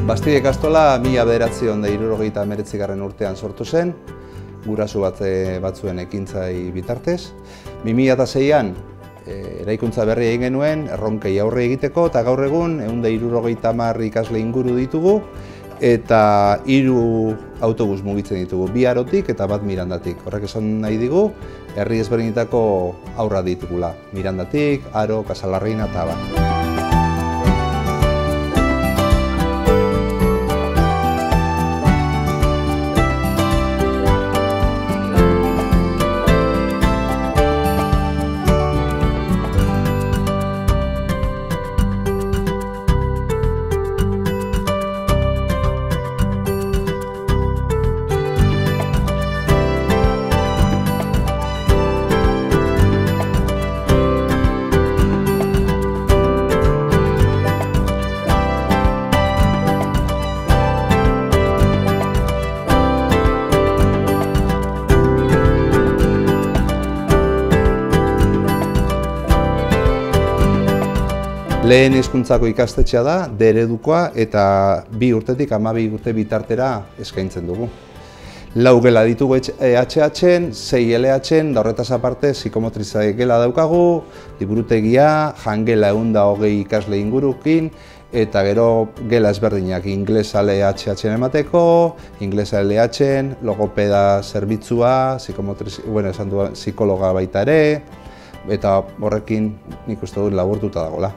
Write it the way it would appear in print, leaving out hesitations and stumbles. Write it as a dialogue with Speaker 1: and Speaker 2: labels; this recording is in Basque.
Speaker 1: Bastide ikastola 1969 urtean sortu zen, guraso batzuen ekintzai bitartez. 2006an eraikuntza berria egin genuen, erronkei aurre egiteko, eta gaur egun 170 ikasle inguru ditugu, eta 3 autobus mugitzen ditugu, 2 Arotik eta 1 Mirandatik. Horrek esan nahi digu, herri ezberdinetako aurra ditugula, Mirandatik, Aro, Casalarreina eta abar. Lehen hizkuntzako ikastetxea da, D eredukoa, eta 2 urtetik 12 urte bitartera eskaintzen dugu. 4 gela ditugu EHH-en, 6 LH-en, da horretaz aparte psikomotriza gela daukagu, liburutegia, jangela 120 ikasle ingurukin, eta gero gela ezberdinak, inglesa EHH-en emateko, inglesa LH-en, logopeda zerbitzua, psikologa baita ere, eta horrekin nik uste dut laburtuta dagoela.